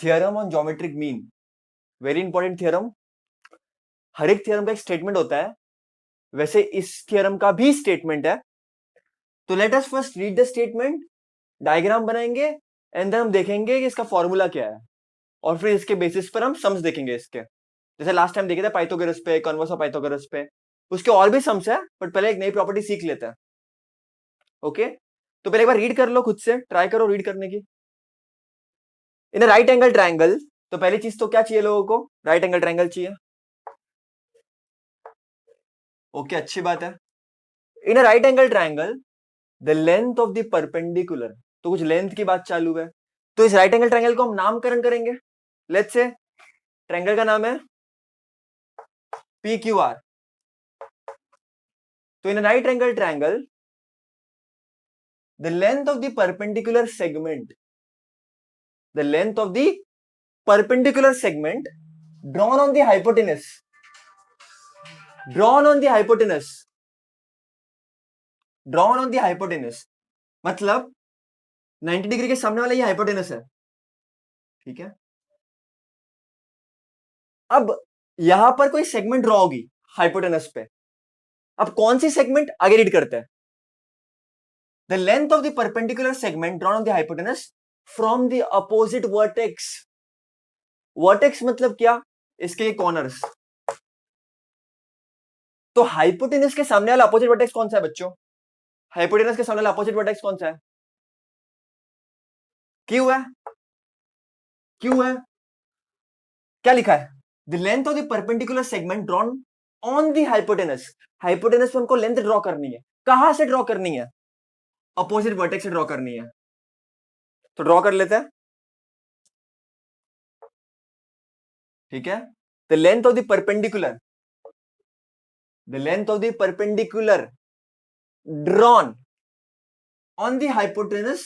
Theorem on geometric mean, very important theorem. हर एक theorem का एक स्टेटमेंट होता है, वैसे इस थियरम का भी स्टेटमेंट है। तो let us first read the statement, diagram बनाएंगे एंड देन हम देखेंगे कि इसका फॉर्मूला क्या है, और फिर इसके बेसिस पर हम सम्स देखेंगे इसके। जैसे लास्ट टाइम देखे थे पाइथागोरस पे, कन्वर्स ऑफ पाइथागोरस पे, उसके और भी सम्स है, बट पहले एक नई प्रॉपर्टी सीख लेते हैं। ओके, तो पहले एक बार रीड कर लो, खुद से ट्राई करो रीड करने की। इन राइट एंगल ट्रायंगल, तो पहली चीज तो क्या चाहिए लोगों को, राइट एंगल ट्रायंगल चाहिए। ओके, अच्छी बात है। इन right angle triangle the length of the perpendicular, तो कुछ लेंथ की बात चालू है, तो इस राइट एंगल ट्रायंगल को हम नामकरण करेंगे। लेट्स से ट्रायंगल का नाम है पी क्यू आर। तो in right angle triangle the length of the perpendicular segment, the length of the perpendicular segment drawn on the hypotenuse, drawn on the hypotenuse, drawn on the hypotenuse, मतलब 90 degree के सामने वाला ये hypotenuse है, ठीक है। अब यहां पर कोई सेगमेंट ड्रॉ होगी हाइपोटेनस पे। अब कौन सी सेगमेंट, आगे रीड करते हैं। The length of the perpendicular segment drawn on the hypotenuse from the opposite vertex. Vertex मतलब क्या, इसके कॉर्नर्स। तो हाइपोटेनस के सामने वाला अपोजिट वर्टेक्स कौन सा है बच्चों, हाइपोटेनस के सामने वाला अपोजिट वर्टेक्स कौन सा है, क्यू है। क्यू है, क्या लिखा है, the length of the perpendicular segment drawn on the hypotenuse. Hypotenuse पे हमको लेंथ ड्रॉ करनी है, कहां से ड्रॉ करनी है, अपोजिट वर्टेक्स से ड्रॉ करनी है। तो ड्रॉ कर लेते हैं, ठीक है। The length of the perpendicular, the length of the perpendicular drawn on the hypotenuse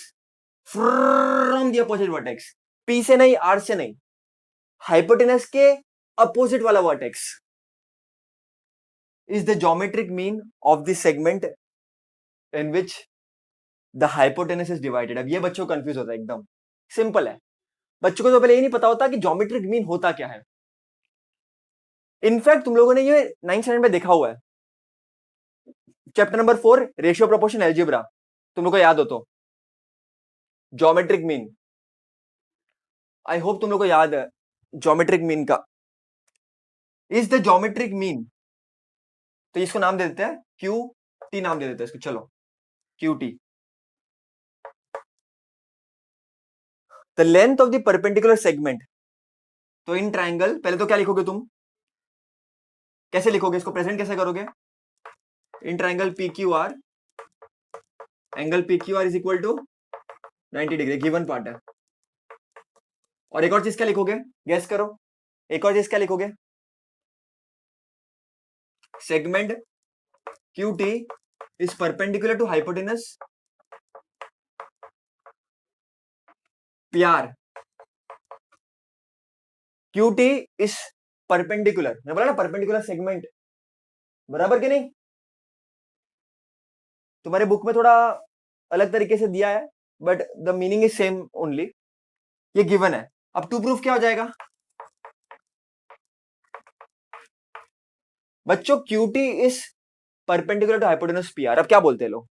from the opposite vertex, P से नहीं, आर से नहीं, हाइपोटेनस के अपोजिट वाला vertex is the geometric mean of the segment in which the hypotenuse is divided। अब ये बच्चों को कंफ्यूज होता है, एकदम सिंपल है। बच्चों को तो पहले ये नहीं पता होता कि ज्योमेट्रिक मीन होता क्या है। इनफैक्ट तुम लोगों ने ये 9th स्टैंडर्ड में देखा हुआ है, chapter number 4 ratio proportion algebra, तुम लोग को याद हो तो, ज्योमेट्रिक मीन। आई होप तुम लोग को याद है ज्योमेट्रिक मीन का, इज द ज्योमेट्रिक मीन। तो इसको नाम दे देते हैं क्यू टी, नाम दे देते हैं इसको, चलो Q T. The length of the perpendicular segment, तो इन ट्राइंगल, पहले तो क्या लिखोगे तुम, कैसे लिखोगे इसको, प्रेजेंट कैसे करोगे, in triangle P Q R, angle P Q R is equal to 90 degree, given part है। और एक और चीज क्या लिखोगे, गैस करो, एक और चीज क्या लिखोगे, segment Q T is perpendicular to hypotenuse P R. Q T is perpendicular, मैं बोला ना परपेंडिकुलर सेगमेंट, बराबर कि नहीं। तुम्हारे बुक में थोड़ा अलग तरीके से दिया है, but the meaning is same only, ये गिवन है। अब टू प्रूफ क्या हो जाएगा बच्चों, Q T is perpendicular to hypotenuse P R. अब क्या बोलते हैं लोग,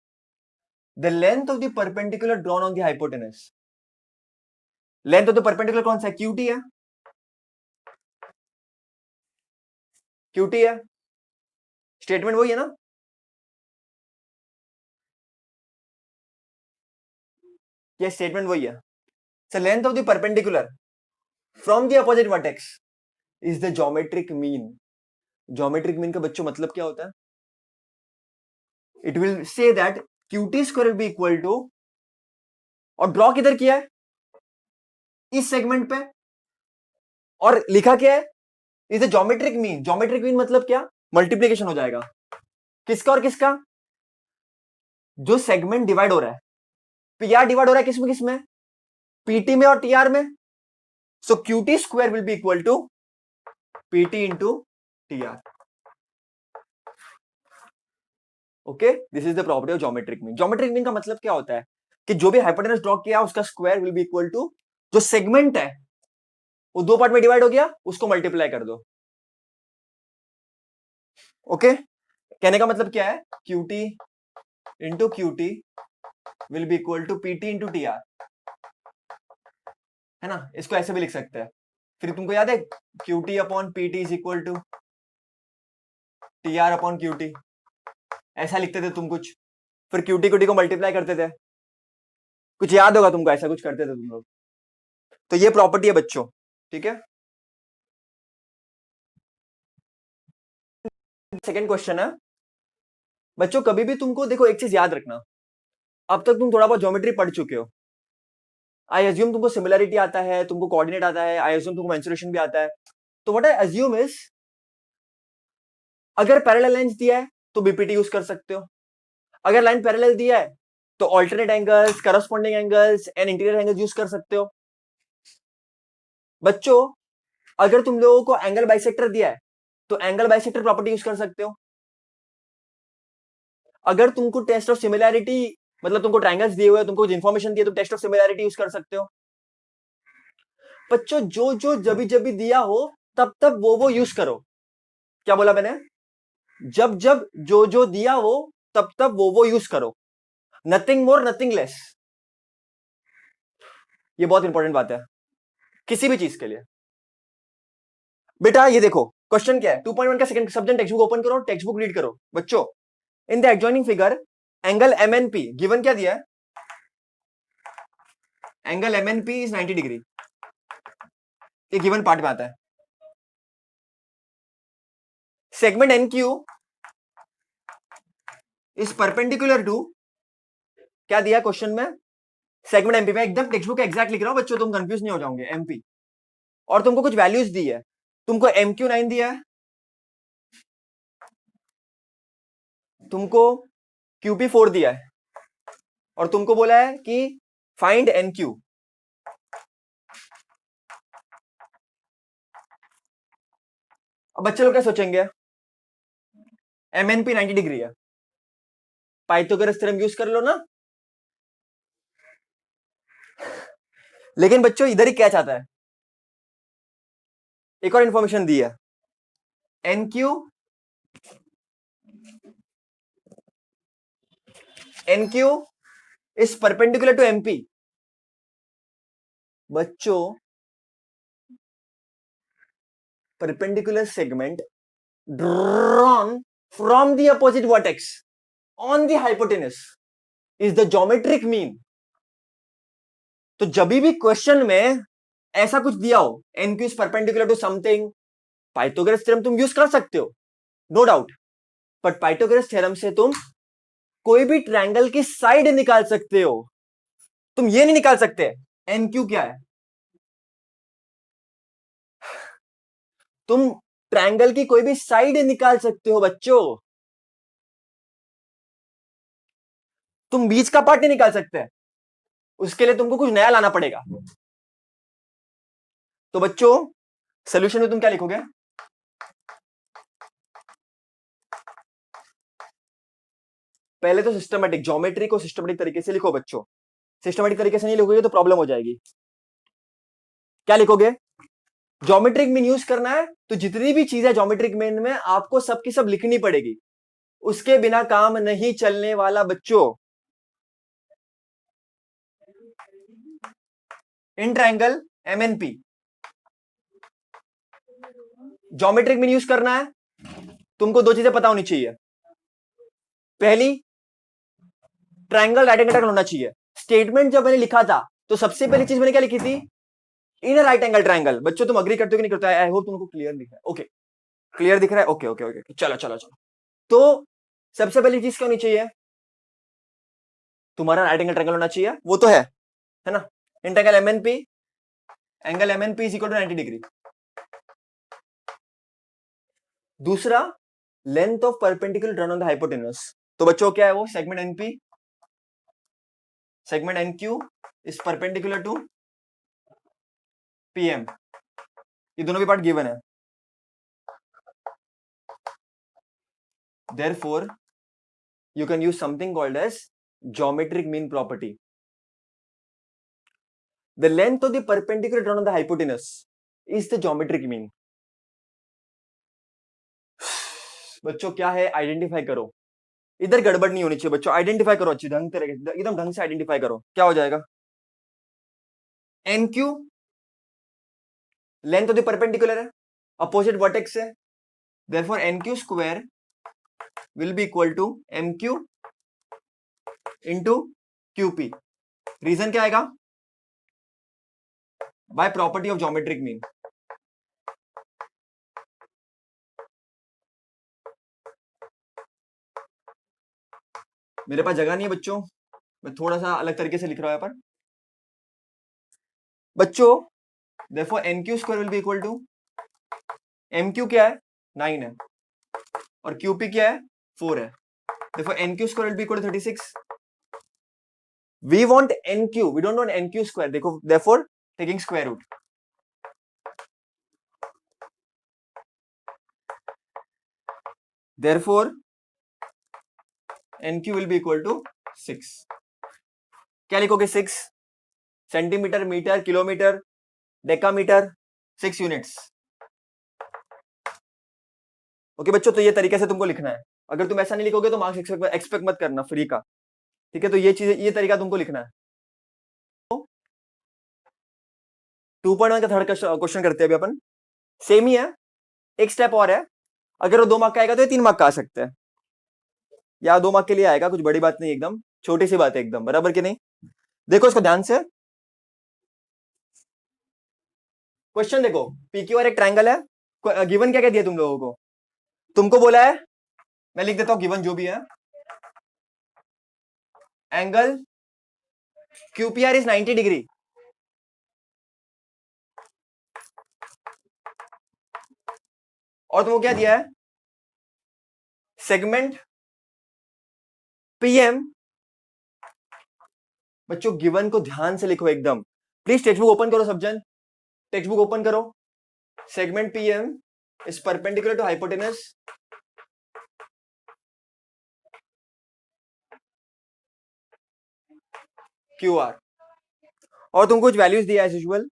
the length of the perpendicular drawn on the hypotenuse, length of the perpendicular कौन सा है, क्यू टी है, क्यू टी है, स्टेटमेंट वही है ना। ये स्टेटमेंट वही है। So length of the perpendicular from the opposite vertex is the geometric mean. Geometric mean का बच्चों मतलब क्या होता है, it will say that Q T square will be equal to, और ड्रॉ किधर किया है, इस सेगमेंट पे, और लिखा क्या है, is the geometric mean. Geometric mean मतलब क्या, मल्टीप्लीकेशन हो जाएगा, किसका और किसका, जो सेगमेंट डिवाइड हो रहा है, पीआर डिवाइड हो रहा है किसमें किसमें, पीटी में और टीआर में। So QT square will be equal to PT into TR. Okay, this is the property of geometric mean. Geometric mean का मतलब क्या होता है कि जो भी हाइपोटेनस ड्रॉ किया उसका square will be equal to जो सेगमेंट है वो दो पार्ट में डिवाइड हो गया, उसको मल्टीप्लाई कर दो। ओके, कहने का मतलब क्या है, QT into QT will be equal to PT into TR, है ना, इसको ऐसे भी लिख सकते हैं। फिर तुमको याद है QT upon PT is equal to TR upon QT, ऐसा लिखते थे तुम कुछ, फिर QT को मल्टीप्लाई करते थे, कुछ याद होगा तुमको, ऐसा कुछ करते थे तुम लोग। तो ये प्रॉपर्टी है बच्चों, ठीक है। सेकंड क्वेश्चन है बच्चों, कभी भी तुमको देखो एक चीज याद रखना, अब तक तुम थोड़ा बहुत ज्योमेट्री पढ़ चुके हो, आई अज्यूम तुमको सिमिलरिटी आता है, तुमको कोऑर्डिनेट आता है, आई अज्यूम तुमको मेंसुरेशन भी आता है। तो व्हाट आई अज्यूम इज, अगर पैरेलल लाइंस दिया है तो बीपीटी यूज कर सकते हो, अगर लाइन पैरेलल दिया है तो alternate angles, corresponding angles and interior angles use कर सकते हो। बच्चों अगर तुम लोगों को एंगल बाइसेक्टर दिया है तो एंगल बाइसेक्टर प्रॉपर्टी यूज कर सकते हो। अगर तुमको टेस्ट ऑफ सिमिलैरिटी, मतलब तुमको ट्रायंगल्स दिए हुए, तुमको कुछ इंफॉर्मेशन दिए, तो टेस्ट ऑफ सिमिलैरिटी यूज कर सकते हो। बच्चों जो जो जब भी दिया हो तब तब वो यूज करो। क्या बोला मैंने, जब जब जो जो दिया हो तब तब वो यूज करो, नथिंग मोर नथिंग लेस। ये बहुत इंपॉर्टेंट बात है किसी भी चीज के लिए। बेटा ये देखो क्वेश्चन क्या है, 2.1 का second subject text book open करो, टेक्स्ट बुक रीड करो। बच्चों in the adjoining figure angle MNP given क्या दिया है, एंगल MNP इज 90 डिग्री, ये गिवन पार्ट में आता है। Segment NQ is perpendicular to, क्या दिया क्वेश्चन में, सेगमेंट MP में, एकदम टेक्स्ट बुक एग्जैक्ट लिख रहा हूं बच्चों, तुम कंफ्यूज नहीं हो जाओगे, MP, और तुमको कुछ वैल्यूज दी है, तुमको MQ9 दिया है, तुमको QP4 दिया है, और तुमको बोला है कि फाइंड NQ। अब बच्चे लोग क्या सोचेंगे, MNP 90 डिग्री है, पाइथागोरस थ्योरम यूज कर लो ना। लेकिन बच्चों इधर ही क्या चाहता है, एक और इंफॉर्मेशन दी है, NQ is perpendicular to MP। बच्चों perpendicular segment drawn from the opposite vertex on the hypotenuse is the geometric mean। तो जब भी क्वेश्चन में ऐसा कुछ दिया हो, NQ is perpendicular to something, Pythagoras theorem तुम यूज कर सकते हो, no doubt, but Pythagoras theorem से तुम कोई भी ट्रायंगल की साइड निकाल सकते हो, तुम ये नहीं निकाल सकते NQ क्या है। तुम ट्रायंगल की कोई भी साइड निकाल सकते हो बच्चों, तुम बीच का पार्ट नहीं निकाल सकते, उसके लिए तुमको कुछ नया लाना पड़ेगा। तो बच्चों सोल्यूशन में तुम क्या लिखोगे, पहले तो सिस्टमेटिक, ज्योमेट्री को सिस्टमेटिक तरीके से लिखो बच्चों, सिस्टमेटिक तरीके से नहीं लिखोगे तो प्रॉब्लम हो जाएगी। क्या लिखोगे, ज्योमेट्रिक मीन यूज करना है, तो जितनी भी चीजें ज्योमेट्रिक मीन में आपको सबकी सब लिखनी पड़ेगी, उसके बिना काम नहीं चलने वाला बच्चों। In triangle MNP geometric mean use करना है, तुमको दो चीजें पता होनी चाहिए, पहली ट्रायंगल राइट एंगल होना चाहिए। स्टेटमेंट जब मैंने लिखा था तो सबसे पहली चीज मैंने क्या लिखी थी, इन राइट एंगल ट्रायंगल। बच्चों तुम अग्री करते हो कि नहीं करते, आई होप तुमको क्लियर दिख रहा है, ओके क्लियर दिख रहा है, ओके ओके ओके, चलो चलो चलो। तो सबसे पहली चीज क्या होनी चाहिए, तुम्हारा राइट एंगल ट्रायंगल होना चाहिए, वो तो है ना, in triangle MNP, angle MNP is equal to 90 degree. दूसरा length of perpendicular drawn on the hypotenuse, तो बच्चों क्या है वो, segment NP, segment NQ is perpendicular to PM, ये दोनों भी पार्ट गिवन है। Therefore you can use something called as geometric mean property. The length of the perpendicular drawn on the hypotenuse is the geometric mean. बच्चों क्या है, identify करो। इधर गड़बड़ नहीं होनी चाहिए बच्चों, आइडेंटिफाई करो अच्छी ढंग से, एकदम ढंग से आइडेंटिफाई करो। क्या हो जाएगा, N Q length of the perpendicular है, अपोजिट वर्टेक्स है, therefore N Q square will be equal to M Q into Q P. Reason क्या आएगा, by property of geometric mean. मेरे पास जगह नहीं है बच्चों, मैं थोड़ा सा अलग तरीके से लिख रहा हूं यहाँ पर बच्चों। Therefore N Q square will be equal to, M Q क्या है 9 है और क्यू पी क्या है 4 है, therefore N Q square will be equal to 36। We want N Q, we don't want N Q square. देखो therefore taking square root, therefore N Q will be equal to 6। क्या लिखोगे, 6 centimetre, metre, kilometre, decametre, 6 units. Okay बच्चों, तो ये तरीके से तुमको लिखना है। अगर तुम ऐसा नहीं लिखोगे तो मार्क्स एक्सपेक्ट मत करना फ्री का, ठीक है। तो ये चीज, ये तरीका तुमको लिखना है। 2.1 का थर्ड क्वेश्चन करते हैं अभी अपन। सेम ही है, एक स्टेप और है। अगर वो 2 मार्क का आएगा तो ये 3 मार्क का आ सकता है, या 2 मार्क के लिए आएगा, कुछ बड़ी बात नहीं, एकदम छोटी सी बात है एकदम, बराबर कि नहीं। देखो इसको ध्यान से, क्वेश्चन देखो। पीक्यूआर एक ट्रायंगल है, गिवन क्या क्या दिया तुम लोगों को, तुमको बोला है, मैं लिख देता हूं गिवन जो भी है, एंगल क्यूपीआर इज 90 डिग्री, और तुमको क्या दिया है, सेगमेंट पीएम। बच्चों गिवन को ध्यान से लिखो एकदम, प्लीज टेक्स्ट बुक ओपन करो सब जन, टेक्स्ट बुक ओपन करो। Segment PM is perpendicular to hypotenuse Q R, और तुमको कुछ वैल्यूज दिया है एज यूजुअल।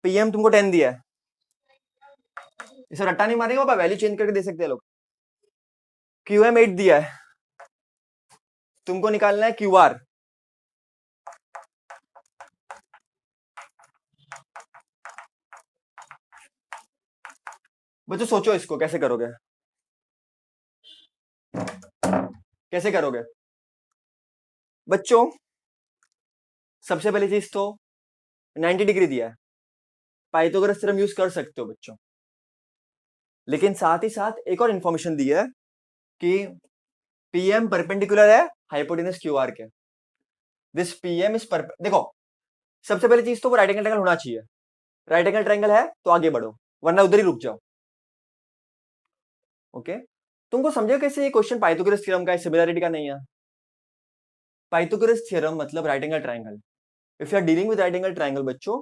पीएम तुमको 10 दिया है, इसे रट्टा नहीं मारेगा बाबा, वैल्यू चेंज करके दे सकते हैं लोग। क्यूएम 8 दिया है, तुमको निकालना है क्यू आर। बच्चों सोचो इसको कैसे करोगे, कैसे करोगे बच्चों। सबसे पहली चीज तो 90 डिग्री दिया है, पाइथागोरस थ्योरम यूज कर सकते हो बच्चों, लेकिन साथ ही साथ एक और इंफॉर्मेशन दी है कि पीएम परपेंडिकुलर है हाइपोटेनस क्यू आर के। दिस पीएम इज देखो, सबसे पहली चीज तो वो राइट एंगल ट्रायंगल होना चाहिए, राइट एंगल ट्रायंगल है तो आगे बढ़ो, वरना उधर ही रुक जाओ। ओके, तुमको समझे कैसे ये क्वेश्चन पाइथागोरस थ्योरम का है, सिमिलरिटी का नहीं है। पाइथागोरस थ्योरम मतलब right angle triangle. If you are dealing with right angle triangle बच्चों,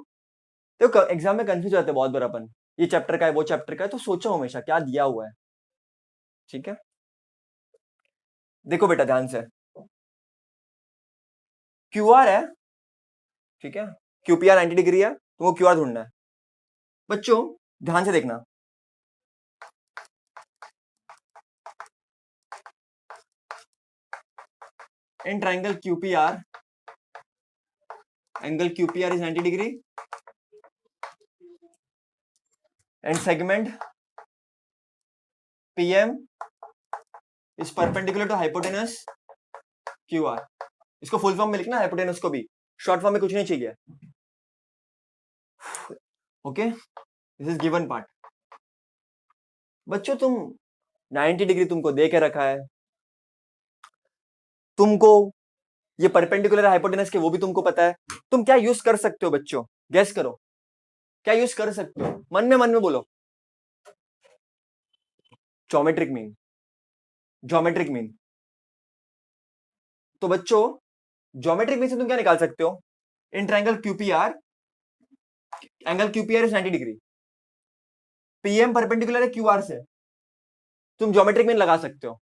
तो एग्जाम में कंफ्यूज होते हैं बहुत बार अपन, ये चैप्टर का है वो चैप्टर का है, तो सोचो हमेशा क्या दिया हुआ है, ठीक है। देखो बेटा ध्यान से, क्यू आर है, ठीक है, क्यूपीआर 90 डिग्री है, तुमको क्यू आर ढूंढना है। बच्चों ध्यान से देखना, in triangle QPR, angle QPR is 90 degree and segment PM is perpendicular to hypotenuse Q R. इसको फुल फॉर्म में लिखना, हाइपोटेनस को भी, शॉर्ट फॉर्म में कुछ नहीं चाहिए। Okay, this is given part. बच्चों तुम 90 डिग्री तुमको दे के रखा है, तुमको ये परपेंडिकुलर हाइपोटेनस के वो भी तुमको पता है, तुम क्या यूज कर सकते हो बच्चों, गैस करो क्या यूज कर सकते हो, मन में बोलो, ज्योमेट्रिक मीन, ज्योमेट्रिक मीन। तो बच्चों ज्योमेट्रिक मीन से तुम क्या निकाल सकते हो, इन triangle QPR, angle QPR is 90 degree, PM perpendicular है क्यूआर से, तुम ज्योमेट्रिक मीन लगा सकते हो।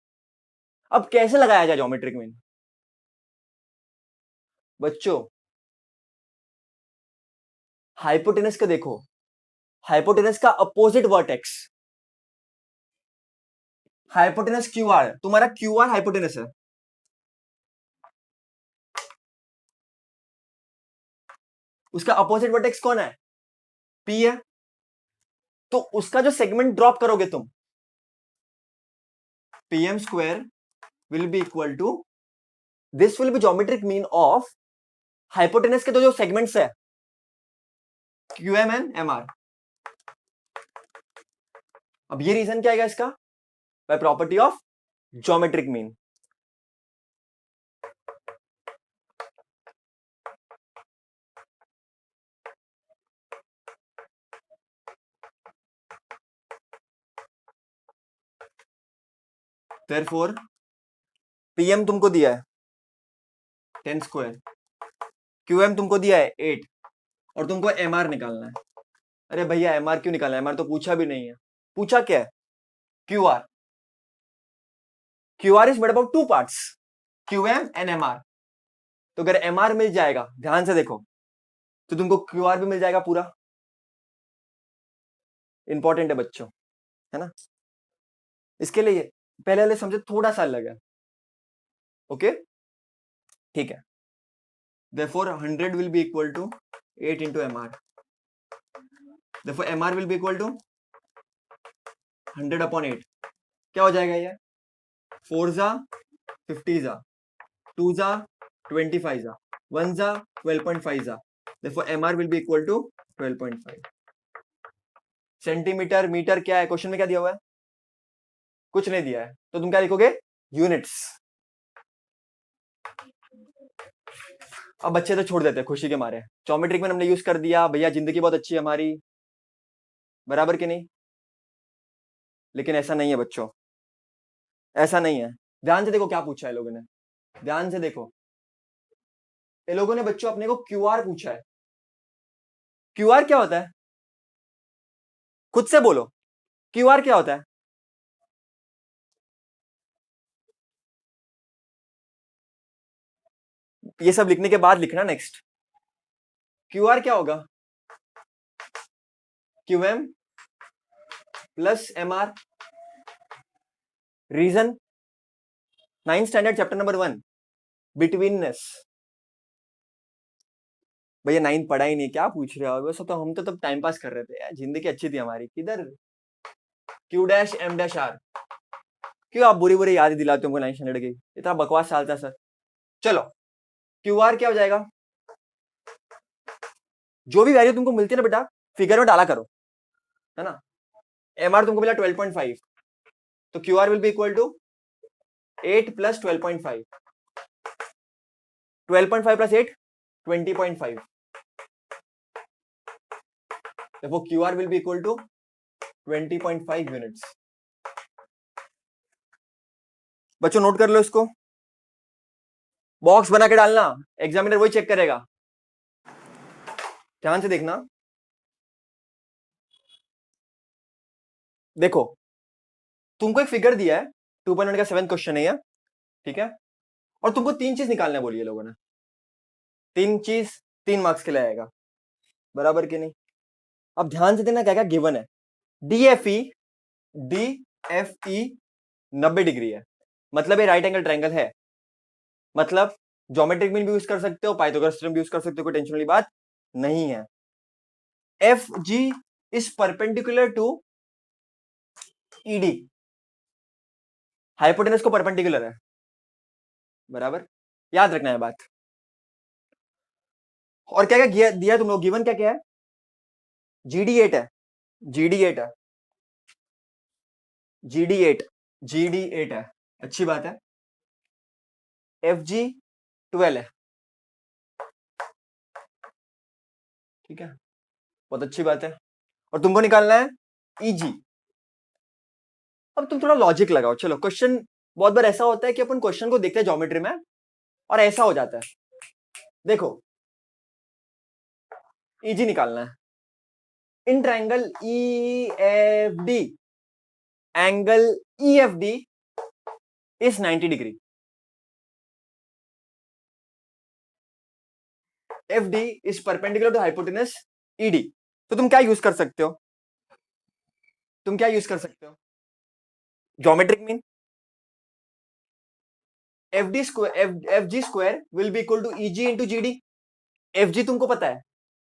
अब कैसे लगाया जाए ज्योमेट्रिक मीन बच्चों, हाइपोटेनस का देखो, हाइपोटेनस का opposite vertex, hypotenuse Q are, तुम्हारा क्यू आर हाइपोटेनस है, उसका अपोजिट वर्टेक्स कौन है? पी है, तो उसका जो सेगमेंट ड्रॉप करोगे तुम, PM square will be equal to, this will be geometric mean of hypotenuse के तो जो सेगमेंट्स है, Q M N M R. अब ये रीजन क्या आएगा इसका? By property of geometric mean. Therefore PM तुमको दिया है 10 स्क्वायर, क्यूएम तुमको दिया है 8, और तुमको एमआर निकालना है। अरे भैया एमआर क्यों निकालना है? एमआर तो पूछा भी नहीं है। पूछा क्या है? Q R. Q R is made about two parts, QM and MR. तो अगर एमआर मिल जाएगा, ध्यान से देखो, तो तुमको क्यू आर भी मिल जाएगा पूरा। इंपॉर्टेंट है बच्चों, है ना? इसके लिए पहले वाले समझे थोड़ा सा अलग है। ओके, ठीक है। Therefore 100 will be equal to 8 into mr. Therefore mr will be equal to 100 upon 8. क्या हो जाएगा ये? 4 जा 50 जा, 2 जा 25 जा, 1 जा 12.5 जा। Therefore mr will be equal to 12.5. Centimetre metre क्या है क्वेश्चन में? क्या दिया हुआ है? कुछ नहीं दिया है, तो तुम क्या लिखोगे? यूनिट्स। अब बच्चे तो छोड़ देते हैं खुशी के मारे, ज्योमेट्रिक में हमने यूज कर दिया, भैया जिंदगी बहुत अच्छी है हमारी, बराबर कि नहीं? लेकिन ऐसा नहीं है बच्चों, ऐसा नहीं है। ध्यान से देखो क्या पूछा है लोगों ने, ध्यान से देखो। ये लोगों ने बच्चों अपने को क्यूआर पूछा है। क्यूआर क्या होता है? खुद से बोलो, क्यूआर क्या होता है? ये सब लिखने के बाद लिखना नेक्स्ट। क्यूआर क्या होगा? QM plus MR. Reason 9th standard chapter number 1, betweenness. भैया 9th पढ़ा ही नहीं, क्या पूछ रहे हो? वैसे तो हम तो तब टाइम पास कर रहे थे यार, जिंदगी अच्छी थी हमारी। किधर Q dash M dash R? क्यों आप बुरी बुरी याद दिलाते हो 9th स्टैंडर्ड की? इतना बकवास साल था सर। चलो, क्यूआर क्या हो जाएगा? जो भी वैल्यू तुमको मिलती है ना बेटा, फिगर में डाला करो, है ना? एमआर तुमको मिला 12.5, तो QR will be equal to 8 plus 12.5, 12.5 plus 8 20.5। देखो QR will be equal to 20.5 units. बच्चों नोट कर लो इसको, बॉक्स बना के डालना, एग्जामिनर वही चेक करेगा। ध्यान से देखना, देखो तुमको एक फिगर दिया है, 2.1 का 7th क्वेश्चन है ये, ठीक है? और तुमको 3 चीज निकालना बोलिए लोगों ने, 3 चीज 3 मार्क्स के लिए आएगा, बराबर कि नहीं? अब ध्यान से देना क्या क्या गिवन है। डीएफई, डीएफई 90 डिग्री है, मतलब ये राइट एंगल ट्रायंगल है। मतलब ज्योमेट्रिक मीन भी यूज कर सकते हो, पाइथागोरस थ्योरम भी यूज कर सकते हो, कोई टेंशन वाली बात नहीं है। F G is perpendicular to ED, hypotenuse को परपेंडिकुलर है, बराबर? याद रखना है बात। और क्या क्या दिया तुम लोग? गिवन क्या क्या है? GD8 है, GD8 है, GD8, GD8 है, अच्छी बात है। FG12 है, ठीक है, बहुत अच्छी बात है। और तुमको निकालना है EG। अब तुम थोड़ा लॉजिक लगाओ। चलो, क्वेश्चन बहुत बार ऐसा होता है कि अपन क्वेश्चन को देखते हैं ज्योमेट्री में और ऐसा हो जाता है। देखो, EG निकालना है in triangle EFD, angle EFD is 90 degree. FD is perpendicular to hypotenuse ED। तो तुम क्या यूज कर सकते हो? तुम क्या यूज कर सकते हो? Geometric mean, F G square will be equal to EG into G D. F G तुमको पता है,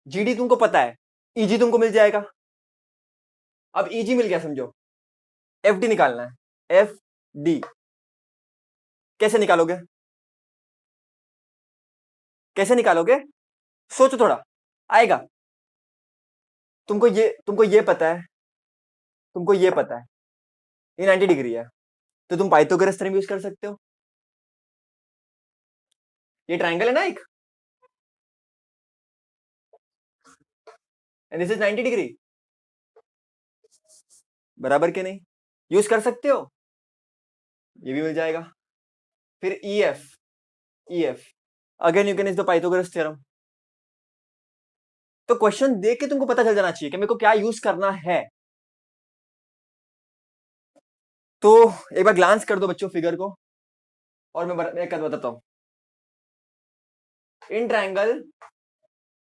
जी डी तुमको पता है, ईजी तुमको मिल जाएगा। अब ईजी मिल गया समझो, एफ डी निकालना है। एफ डी कैसे निकालोगे? कैसे निकालोगे? सोचो थोड़ा, आएगा। तुमको ये पता है, तुमको ये पता है ये 90 डिग्री है, तो तुम पाइथागोरस थ्योरम यूज कर सकते हो। ये ट्रायंगल है ना एक, एंड दिस इज 90 डिग्री, बराबर के नहीं? यूज कर सकते हो, ये भी मिल जाएगा। फिर E F, E F again you can use the Pythagoras theorem. तो क्वेश्चन देख के तुमको पता चल जाना चाहिए कि मेरे को क्या यूज करना है। तो एक बार ग्लांस कर दो बच्चों फिगर को, और मैं एक बताता हूं। In triangle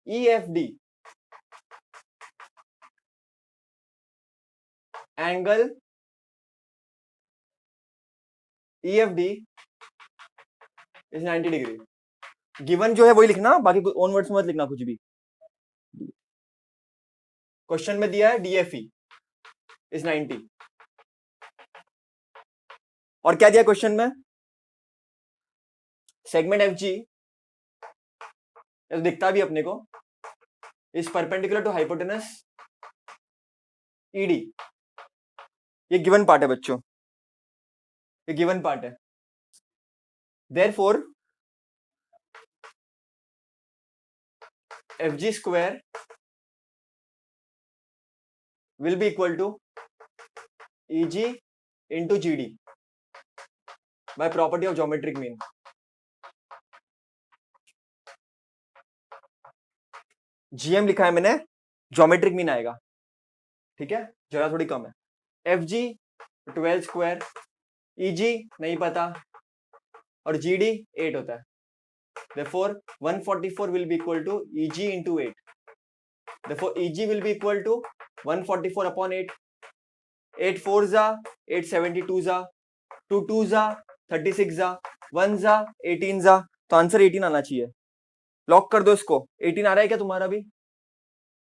E F D, angle E F D is 90 degree. Given जो है वही लिखना, बाकी ओन वर्ड्स मत लिखना कुछ भी। क्वेश्चन में दिया है डीएफई इज 90, और क्या दिया क्वेश्चन में? सेगमेंट एफ जी दिखता भी अपने को, is perpendicular to hypotenuse ED. ये गिवन पार्ट है बच्चों, ये गिवन पार्ट है। Therefore F G square will be equal to EG into GD by property of geometric mean। GM लिखा है मैंने, ज्योमेट्रिक मीन आएगा, ठीक है, जरा थोड़ी कम है। एफ जी 12 स्क्वायर, EG नहीं पता, और GD 8 होता है। Therefore 144 will be equal to EG into 8। Therefore EG will be equal to 144 upon 8। 8 4 जा 8 72 जा, 2 2 जा 36 जा, 1 जा 18 जा, तो आंसर 18 आना चाहिए। लॉक कर दो इसको। 18 आ रहा है क्या तुम्हारा भी?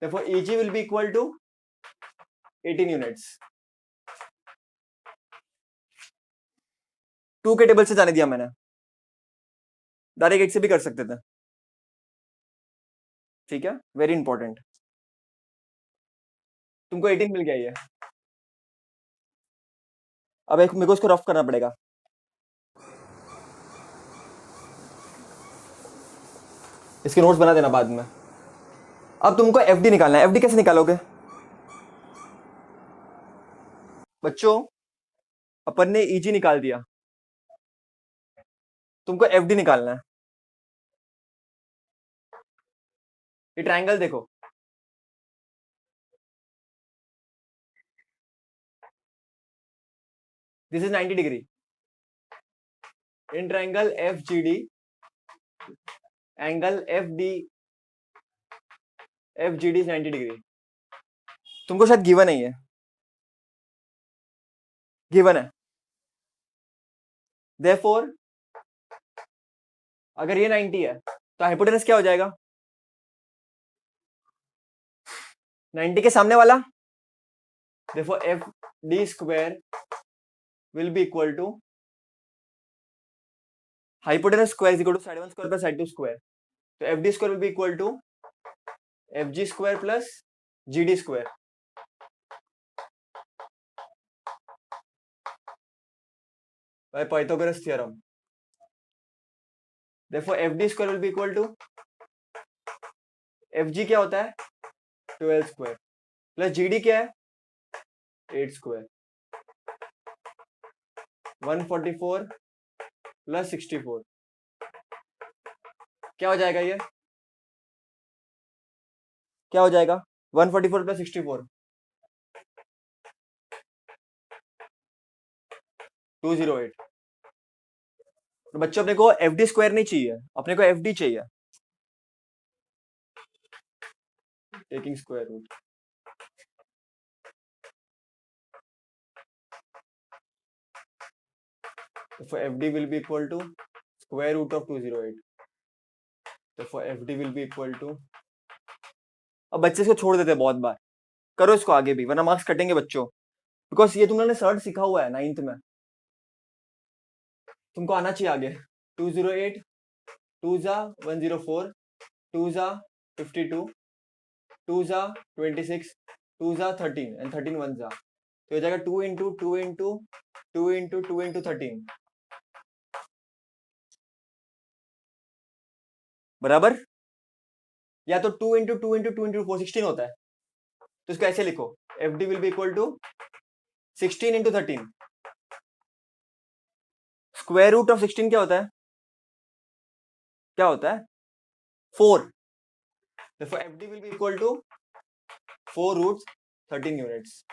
Therefore EG will be equal to 18 units. 2 के टेबल से जाने दिया मैंने, डायरेक्ट 8 से भी कर सकते थे, ठीक है, वेरी इंपॉर्टेंट। तुमको 18 मिल गया ये। अब एक मेरे को इसको रफ करना पड़ेगा। इसके नोट्स बना देना बाद में। अब तुमको एफडी निकालना है। एफडी कैसे निकालोगे बच्चों? अपन ने ईजी निकाल दिया, तुमको एफडी निकालना है। ये ट्रायंगल देखो, this is 90 degree. In triangle F G D, angle F D, F G D 90 degree. तुमको शायद गिवन नहीं है, गिवन है। देयरफॉर अगर ये 90 है तो हाइपोटेनस क्या हो जाएगा? 90 के सामने वाला। Therefore F D square will be equal to hypotenuse square is equal to side 1 square plus side 2 square। तो F D square will be equal to F G square plus G D square by Pythagoras theorem। Therefore F D square will be equal to F G क्या होता है? 12 square plus G D क्या है? 8 square. 144 plus 64 क्या हो जाएगा? ये क्या हो जाएगा? 144 प्लस 64 208। तो बच्चों अपने को एफ डी स्क्वायर नहीं चाहिए, अपने को एफ डी चाहिए, taking square root. for FD will be equal to square root of 208. तो for FD will be equal to, अब बच्चे इसको छोड़ देते हैं बहुत बार, करो इसको आगे भी वरना मार्क्स कटेंगे बच्चों, बिकॉज ये तुम लोगों ने सर्ट सीखा हुआ है 9th में, तुमको आना चाहिए आगे। 208 2 जा 104 2 जा 52 2 जा 26 2 जा 13 एंड 13 1 जा, तो हो जाएगा 2 इंटू 2 इंटू 2 इंटू 2 इंटू 13 बराबर, या तो 2 इंटू 2 इंटू 2 इंटू 4 16 होता है, तो इसको ऐसे लिखो F D will be equal to 16 into 13। Square root of 16 क्या होता है, क्या होता है 4, therefore FD will be equal to 4 root 13 units,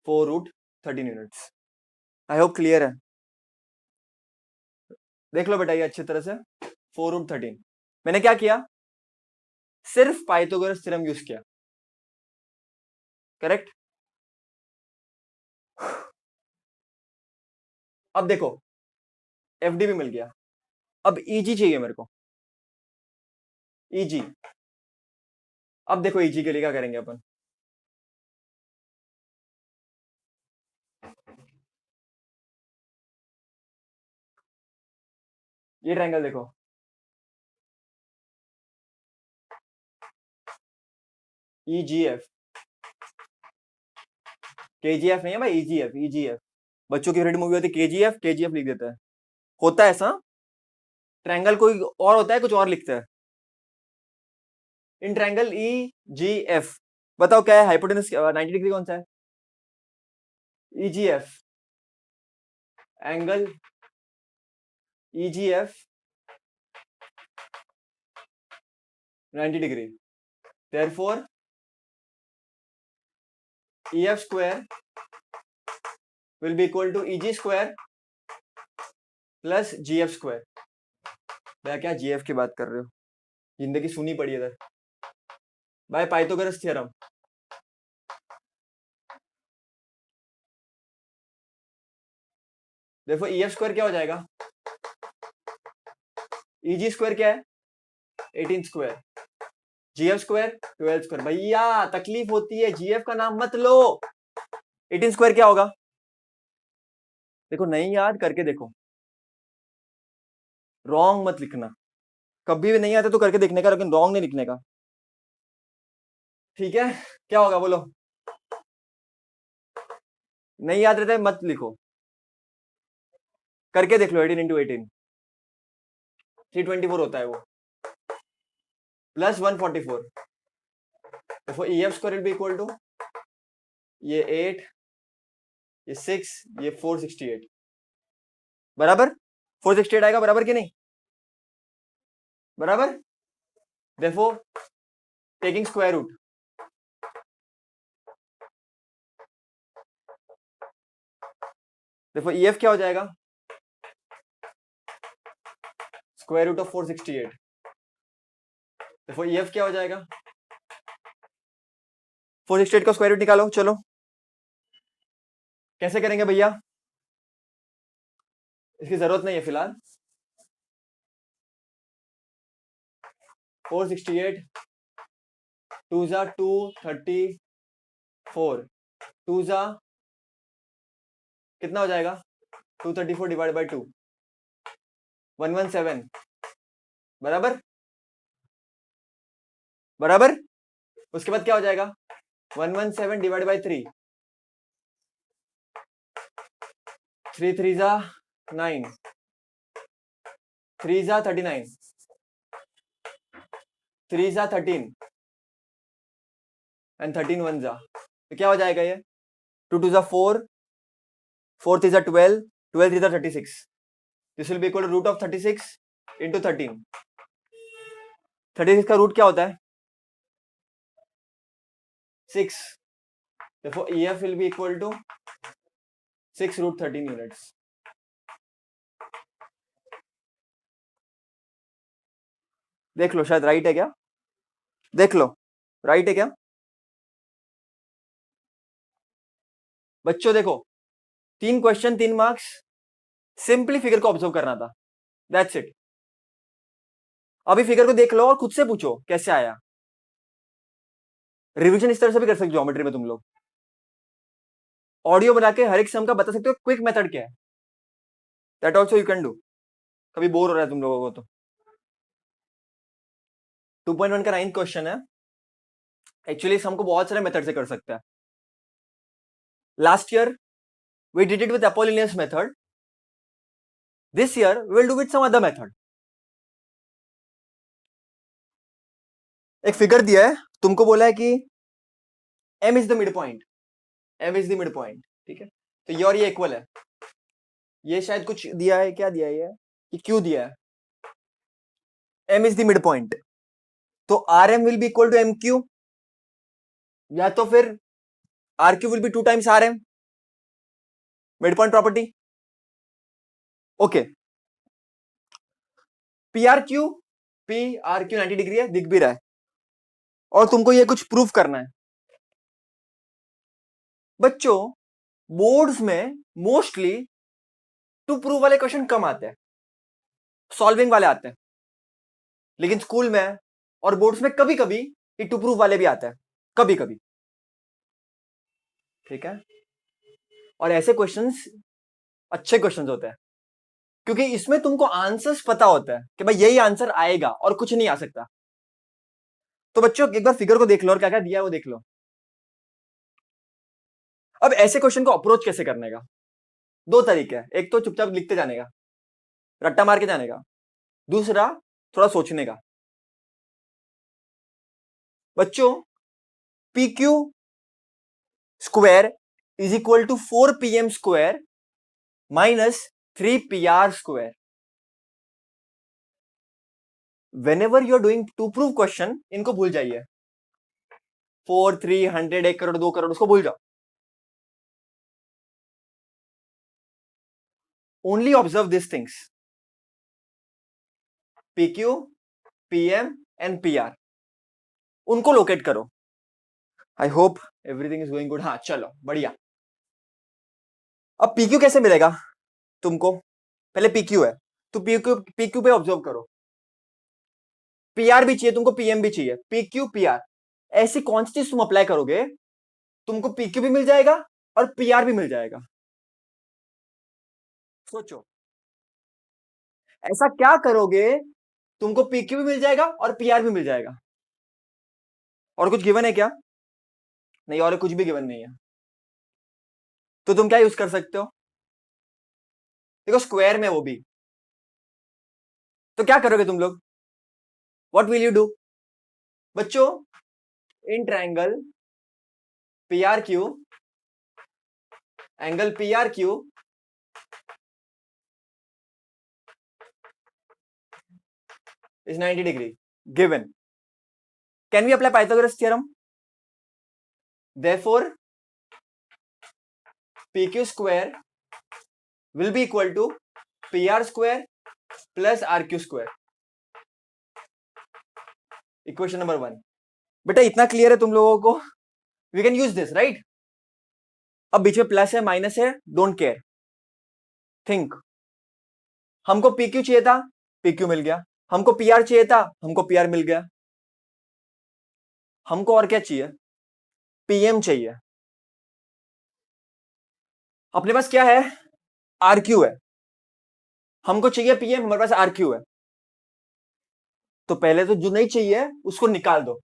4 root 13 units। I hope clear है, देख लो बेटा ये अच्छी तरह से। 4 रूट 13 मैंने क्या किया, सिर्फ पाइथागोरस थ्योरम यूज किया, करेक्ट। अब देखो एफडी भी मिल गया, अब ईजी चाहिए मेरे को, ईजी। अब देखो ईजी के लिए क्या करेंगे अपन, ये ट्रायंगल देखो, EGF, KGF नहीं है भाई, EGF EGF। बच्चों की फेवरेट मूवी होती है KGF, KGF लिख देता है, होता है ऐसा। ट्रायंगल कोई और होता है, कुछ और लिखता है। इन ट्रायंगल EGF बताओ क्या है, हाइपोटेनस 90 डिग्री कौन सा है, EGF angle, EGF 90 degree, therefore EF square will be equal to EG square plus GF square। भैया क्या GF की बात कर रहे हो, जिंदगी सुनी पड़ी इधर भाई, पाइथागोरस थ्योरम। देखो EF स्क्वायर क्या हो जाएगा, EG स्क्वायर क्या है 18 स्क्वायर, GF स्क्वायर 12 स्क्वायर। भैया तकलीफ होती है, GF का नाम मत लो, 18 स्क्वायर क्या होगा, देखो नहीं याद करके देखो, रॉन्ग मत लिखना, कभी भी नहीं आता तो करके देखने का, लेकिन रॉन्ग नहीं लिखने का, ठीक है। क्या होगा बोलो, नहीं याद रहता है मत लिखो, करके देख लो। 18 इंटू 18 324 होता है वो, प्लस 144, देखो EF square will be equal to ये 8 ये 6 ये 468 बराबर, 468 आएगा बराबर कि नहीं, बराबर। देखो टेकिंग स्क्वायर रूट, देखो EF क्या हो जाएगा, स्क्वायर रूट ऑफ 468, देखो EF क्या हो जाएगा, 468 का स्क्वायर रूट निकालो। चलो कैसे करेंगे भैया, इसकी जरूरत नहीं है फिलहाल। 468 2 जा 234 2 जा कितना हो जाएगा, 234 डिवाइड बाई 2 117 बराबर, बराबर। उसके बाद क्या हो जाएगा 117 डिवाइड बाई 3 3 3 जा 9 3 जा 39 3 जा 13 एंड 13 1 जा, तो क्या हो जाएगा ये 2 2 जा 4 4 3 जा 12 12 3 जा 36, this will be equal to root of 36 into 13। 36 का रूट क्या होता है 6, therefore EF will be equal to 6 root 13 units। देख लो शायद राइट है क्या, देख लो राइट है क्या बच्चों, देखो 3 क्वेश्चन 3 मार्क्स, सिंपली फिगर को ऑब्जर्व करना था, दैट्स इट। अभी फिगर को देख लो और खुद से पूछो कैसे आया। रिवीजन इस तरह से भी कर सकते हो ज्योमेट्री में तुम लोग, ऑडियो बना के हर एक सम का बता सकते हो क्विक मेथड क्या है, that also you can do. कभी बोर हो रहा है तुम लोगों को तो 2.1 का 9th क्वेश्चन है। एक्चुअली सम को बहुत सारे मेथड से कर सकते हैं। Last year we did it with Apollonius method, this year we will do with some other method. एक फिगर दिया है, तुमको बोला है कि m is the mid point, m is the mid point, ठीक है। तो ये और ये इक्वल है, ये शायद कुछ दिया है, क्या दिया है ये q दिया है, m is the mid point, तो rm will be equal to mq, या तो फिर rq will be 2 times rm, mid point property. Okay, PRQ, PRQ 90 degree है, दिख भी रहा है, और तुमको ये कुछ प्रूफ करना है। बच्चों बोर्ड्स में मोस्टली टू प्रूव वाले क्वेश्चन कम आते हैं, सॉल्विंग वाले आते हैं, लेकिन स्कूल में और बोर्ड्स में कभी कभी ये टू प्रूव वाले भी आते हैं, कभी कभी, ठीक है। और ऐसे क्वेश्चंस अच्छे क्वेश्चंस होते हैं, क्योंकि इसमें तुमको आंसर्स पता होता है कि भाई यही आंसर आएगा और कुछ नहीं आ सकता। तो बच्चों एक बार फिगर को देख लो और क्या क्या दिया है वो देख लो। अब ऐसे क्वेश्चन को अप्रोच कैसे करने का, दो तरीके हैं, एक तो चुपचाप लिखते जाने का, रट्टा मार के जाने का, दूसरा थोड़ा सोचने का। बच्चों P Q square is equal to 4PM square minus 3PR square. Whenever you are doing to prove question, इनको भूल जाइए, 4, 3, 100, 1 करोड़ 2 करोड़ उसको भूल जाओ, only observe this things, PQ, PM and PR, उनको लोकेट करो। I hope everything is going good. हाँ चलो बढ़िया। अब PQ कैसे मिलेगा तुमको, पहले PQ है तो PQ पे ऑब्जर्व करो, PR भी चाहिए तुमको, PM भी चाहिए, PQ PR, ऐसी कौन सी चीज तुम अप्लाई करोगे तुमको PQ भी मिल जाएगा और PR भी मिल जाएगा। सोचो ऐसा क्या करोगे तुमको PQ भी मिल जाएगा और PR भी मिल जाएगा। और कुछ गिवन है क्या, नहीं और कुछ भी गिवन नहीं है, तो तुम क्या यूज कर सकते हो, देखो स्क्वायर में वो भी, तो क्या करोगे तुम लोग, व्हाट विल यू डू। बच्चों in triangle PRQ, angle PRQ is 90 degree given, can we apply Pythagoras theorem, therefore PQ square will be equal to PR square plus RQ square, equation number 1। बेटा इतना clear है तुम लोगों को, we can use this right. अब बीच में plus है माइनस है, डोंट केयर, थिंक, हमको PQ चाहिए था, PQ मिल गया, हमको PR चाहिए था, हमको PR मिल गया, हमको और क्या चाहिए, PM चाहिए। अपने पास क्या है, RQ है, हमको चाहिए PM, हमारे पास RQ है, तो पहले तो जो नहीं चाहिए उसको निकाल दो।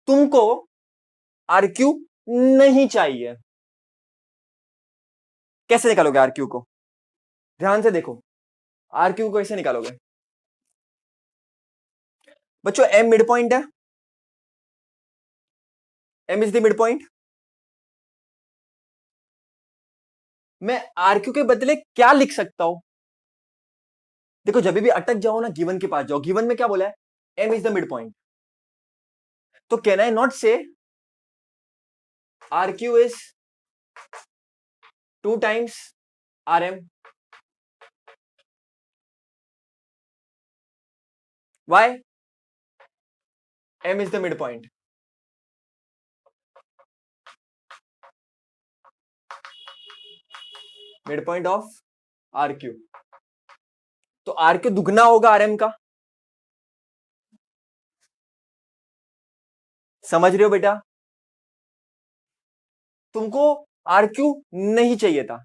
तुमको RQ नहीं चाहिए, कैसे निकालोगे RQ को, ध्यान से देखो, RQ को कैसे निकालोगे। बच्चों M मिड पॉइंट है, M is the mid point, मैं RQ के बदले क्या लिख सकता हूं, देखो जब भी अटक जाओ ना गिवन के पास जाओ, गिवन में क्या बोला है, M is the mid point, तो can I not say RQ is 2 times RM, why, M is the midpoint, mid point of R Q. तो आर क्यू दुगना होगा आर एम का, समझ रहे हो बेटा? तुमको आर क्यू नहीं चाहिए था,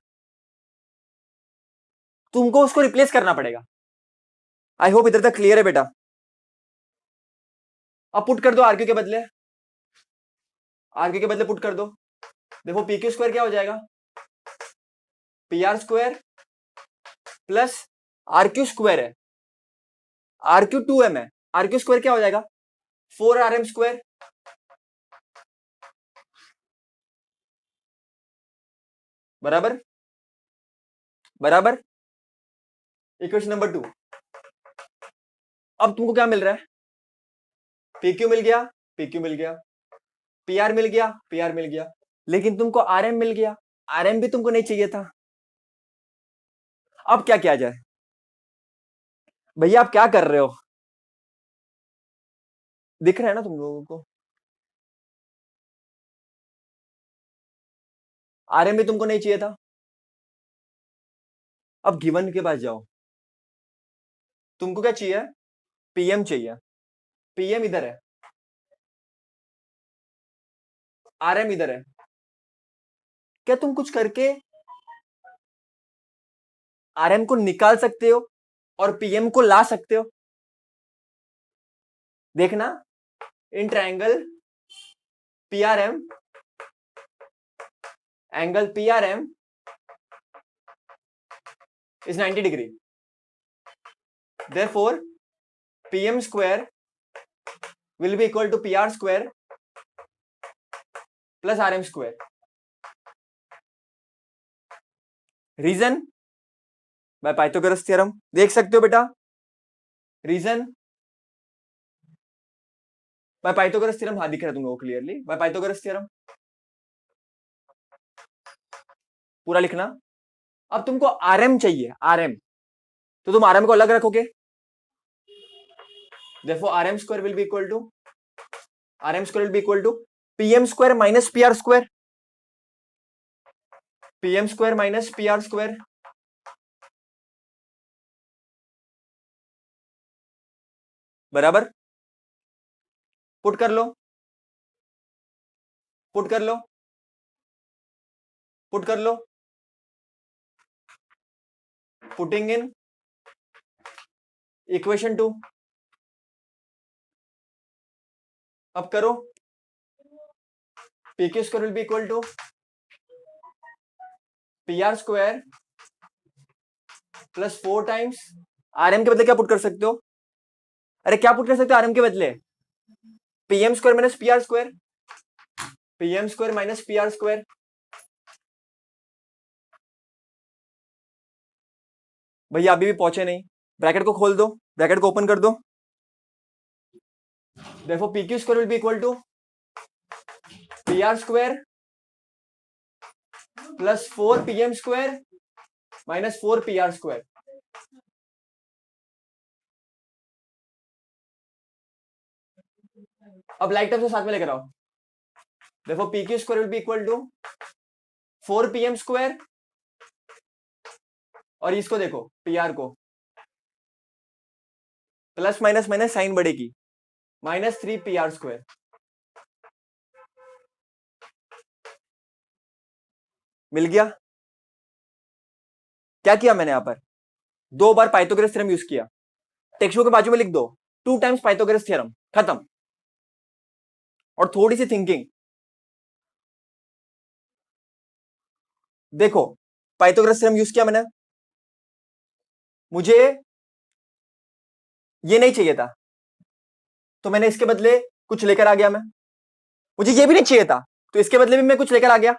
तुमको उसको रिप्लेस करना पड़ेगा। आई होप इधर तक क्लियर है बेटा। अब पुट कर दो आर क्यू के बदले, आर क्यू के बदले पुट कर दो। देखो पी क्यू स्क्वायर क्या हो जाएगा, P R square plus R Q square है, आर क्यू 2m है, आर क्यू स्क्वायर क्या हो जाएगा 4rm स्क्वायर। बराबर बराबर। Equation number 2। अब तुमको क्या मिल रहा है, पी क्यू मिल गया, पी क्यू मिल गया, पी आर मिल गया, पी आर मिल गया, लेकिन तुमको आर एम मिल गया, आर एम भी तुमको नहीं चाहिए था। अब क्या किया जाए भैया, आप क्या कर रहे हो, दिख रहा है ना तुम लोगों को? आर एम भी तुमको नहीं चाहिए था। अब गिवन के पास जाओ, तुमको क्या चाहिए, पीएम चाहिए, पीएम इधर है, आरएम इधर है। क्या तुम कुछ करके आरएम को निकाल सकते हो और पीएम को ला सकते हो? देखना, in triangle PRM, angle PRM is 90 degree. Therefore, PM square will be equal to PR square plus RM square. Reason by Pythagoras theorem. देख सकते हो बेटा, रीजन बाय पाइथागोरस थ्योरम। हाँ दिख रहा है तुम लोगों को क्लियरली, बाय पाइथागोरस थ्योरम। पूरा लिखना। अब तुमको आरएम चाहिए, आरएम, तो तुम आरएम को अलग रखोगे, therefore rm square will be equal to pm square minus pr square, pm square minus pr square। बराबर, पुट कर लो, पुट कर लो, पुट कर लो, पुटिंग इन इक्वेशन 2। अब करो, P Q square will be equal to P R square plus 4 times RM के बदले क्या put कर सकते हो, अरे क्या पुट कर सकते हो आरएम के बदले, PM square minus P R square, PM square minus P R square. भैया अभी भी पहुंचे नहीं, ब्रैकेट को खोल दो, ब्रैकेट को ओपन कर दो। देखो P Q square will be equal to P R square plus 4 PM square minus 4 P R square. अब लाइक टर्म से साथ में लेकर आओ। देखो P Q square will be equal to 4 PM square, और इसको देखो पी आर को, प्लस माइनस माइनस साइन बढ़ेगी, माइनस 3 पी आर स्क्वायर। मिल गया? क्या किया मैंने यहां पर, 2 बार पाइथागोरस थ्योरम यूज किया, टेक्स्ट बुक के बाजू में लिख दो 2 टाइम्स पाइथागोरस थ्योरम, खत्म। और थोड़ी सी थिंकिंग, देखो पाइथागोरस थ्योरम यूज किया मैंने, मुझे ये नहीं चाहिए था तो मैंने इसके बदले कुछ लेकर आ गया, मैं मुझे ये भी नहीं चाहिए था तो इसके बदले भी मैं कुछ लेकर आ गया,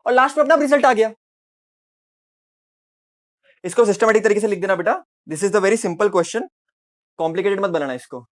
और लास्ट में अपना रिजल्ट आ गया। इसको सिस्टमेटिक तरीके से लिख देना बेटा, this is the very simple question, complicated मत बनाना इसको।